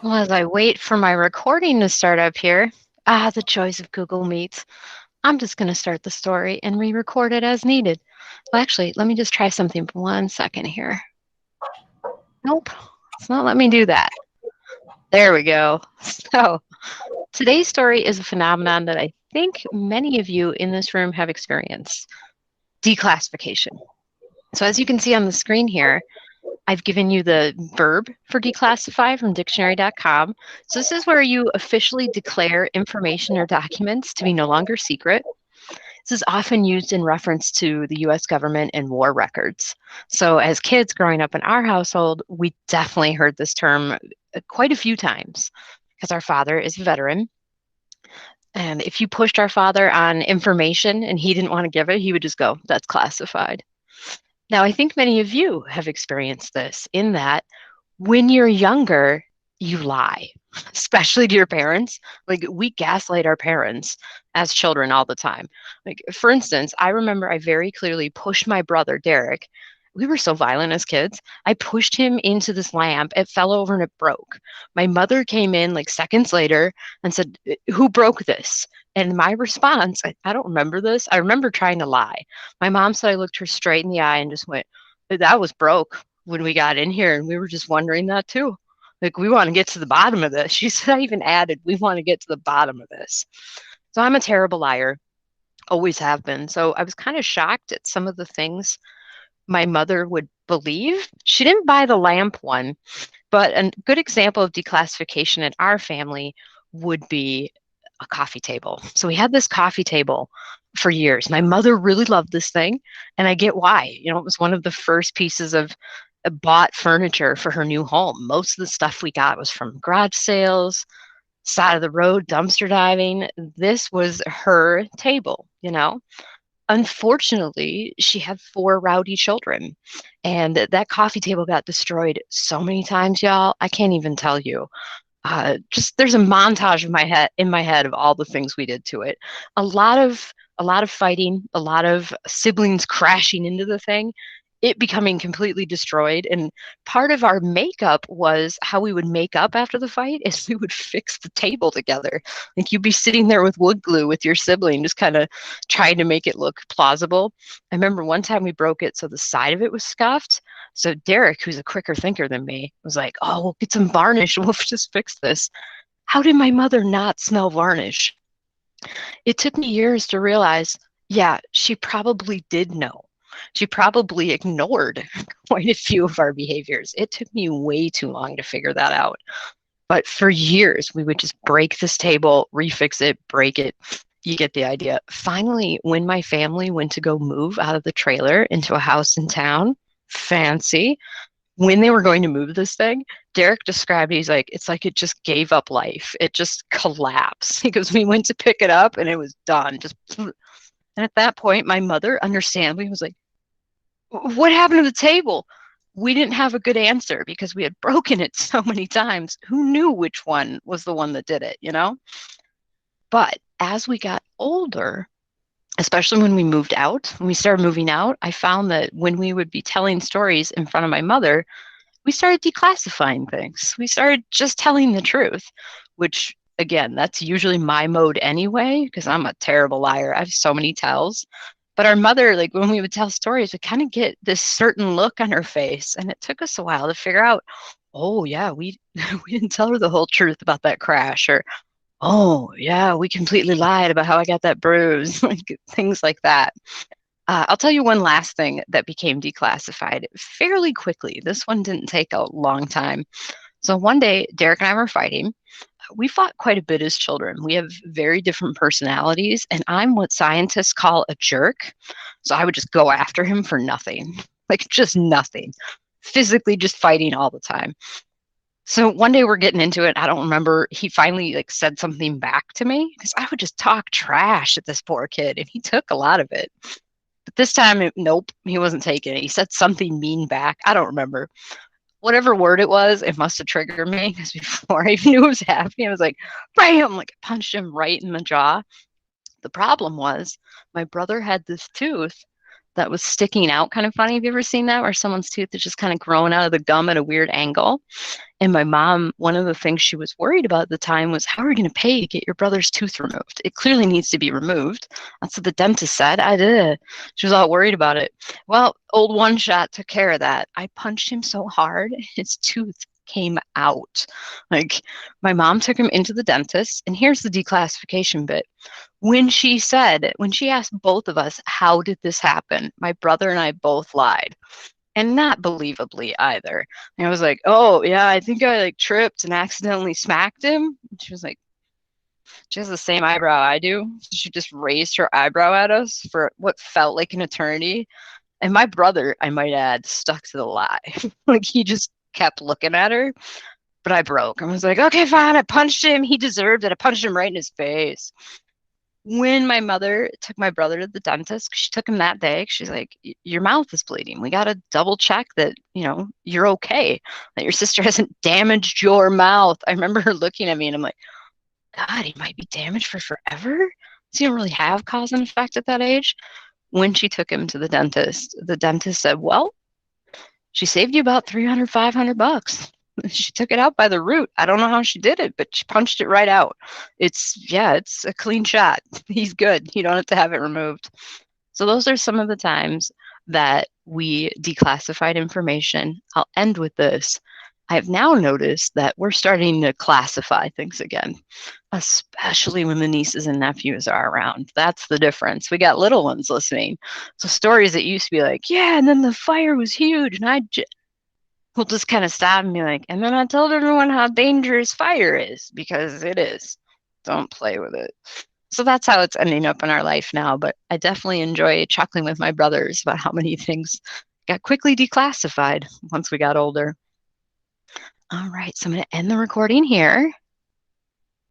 Well, as I wait for my recording to start up here, the joys of Google Meets. I'm just going to start the story and re-record it as needed. Well, actually, let me just try something for 1 second here. Nope, it's not letting me do that. There we go. So today's story is a phenomenon that I think many of you in this room have experienced: declassification. So as you can see on the screen here, I've given you the verb for declassify from dictionary.com. So this is where you officially declare information or documents to be no longer secret. This is often used in reference to the US government and war records. So as kids growing up in our household, we definitely heard this term quite a few times because our father is a veteran. And if you pushed our father on information and he didn't want to give it, he would just go, "That's classified." Now, I think many of you have experienced this in that when you're younger, you lie, especially to your parents. Like, we gaslight our parents as children all the time. Like, for instance, I remember I very clearly pushed my brother, Derek. We were so violent as kids. I pushed him into this lamp. It fell over and it broke. My mother came in like seconds later and said, "Who broke this?" And my response, I don't remember this. I remember trying to lie. My mom said I looked her straight in the eye and just went, "That was broke when we got in here, and we were just wondering that too. Like, we want to get to the bottom of this." She said, I even added, "We want to get to the bottom of this." So I'm a terrible liar, always have been. So I was kind of shocked at some of the things my mother would believe. She didn't buy the lamp one, but a good example of declassification in our family would be a coffee table. So we had this coffee table for years. My mother really loved this thing, and I get why. It was one of the first pieces of bought furniture for her new home. Most of the stuff we got was from garage sales, side of the road, dumpster diving. This was her table. Unfortunately, she had four rowdy children, and that coffee table got destroyed so many times, y'all. I can't even tell you. Just there's a montage in my head of all the things we did to it. A lot of fighting, a lot of siblings crashing into the thing, it becoming completely destroyed. And part of our makeup was how we would make up after the fight is we would fix the table together. Like, you'd be sitting there with wood glue with your sibling, just kind of trying to make it look plausible. I remember one time we broke it so the side of it was scuffed. So Derek, who's a quicker thinker than me, was like, "Oh, we'll get some varnish and we'll just fix this." How did my mother not smell varnish? It took me years to realize, yeah, she probably did know. She probably ignored quite a few of our behaviors. It took me way too long to figure that out. But for years, we would just break this table, refix it, break it. You get the idea. Finally, when my family went to go move out of the trailer into a house in town, fancy, when they were going to move this thing, Derek described, he's like, it's like it just gave up life. It just collapsed. He goes, "We went to pick it up and it was done." And at that point, my mother, understandably, was like, "What happened to the table?" We didn't have a good answer because we had broken it so many times. Who knew which one was the one that did it? But as we got older, especially when we started moving out, I found that when we would be telling stories in front of my mother, we started declassifying things. We started just telling the truth, which, again, that's usually my mode anyway, because I'm a terrible liar. I have so many tells. But our mother, like, when we would tell stories, we kind of get this certain look on her face. And it took us a while to figure out, oh, yeah, we, we didn't tell her the whole truth about that crash. Or, oh, yeah, we completely lied about how I got that bruise, like things like that. I'll tell you one last thing that became declassified fairly quickly. This one didn't take a long time. So one day, Derek and I were fighting. We fought quite a bit as children. We have very different personalities, and I'm what scientists call a jerk. So I would just go after him for nothing, like just nothing, physically just fighting all the time. So one day we're getting into it. I don't remember. He finally like said something back to me because I would just talk trash at this poor kid, and he took a lot of it. But this time, nope, he wasn't taking it. He said something mean back. I don't remember. Whatever word it was, it must have triggered me because before I even knew it was happening, I was like, bam, like I punched him right in the jaw. The problem was my brother had this tooth that was sticking out kind of funny. Have you ever seen that where someone's tooth is just kind of growing out of the gum at a weird angle? And my mom, one of the things she was worried about at the time was, how are we going to pay to get your brother's tooth removed? It clearly needs to be removed. That's what the dentist said. I did. She was all worried about it. Well, old One Shot took care of that. I punched him so hard, his tooth came out. Like, my mom took him into the dentist, and here's the declassification bit. When she asked both of us, how did this happen? My brother and I both lied. And not believably either. And I was like, oh, yeah, I think I like tripped and accidentally smacked him. And she was like, she has the same eyebrow I do. She just raised her eyebrow at us for what felt like an eternity. And my brother, I might add, stuck to the lie. Like he just kept looking at her. But I broke. I was like, okay, fine. I punched him. He deserved it. I punched him right in his face. When my mother took my brother to the dentist, she took him that day. She's like, your mouth is bleeding. We got to double check that, you're okay, that your sister hasn't damaged your mouth. I remember her looking at me and I'm like, God, he might be damaged for forever. So you don't really have cause and effect at that age. When she took him to the dentist said, well, she saved you about 300, $500. She took it out by the root. I don't know how she did it, but she punched it right out. It's a clean shot. He's good. You don't have to have it removed. So those are some of the times that we declassified information. I'll end with this. I've now noticed that we're starting to classify things again, especially when the nieces and nephews are around. That's the difference. We got little ones listening. So stories that used to be like, yeah, and then the fire was huge, and we'll just kind of stop and be like, and then I told everyone how dangerous fire is, because it is. Don't play with it. So that's how it's ending up in our life now. But I definitely enjoy chuckling with my brothers about how many things got quickly declassified once we got older. All right, so I'm going to end the recording here.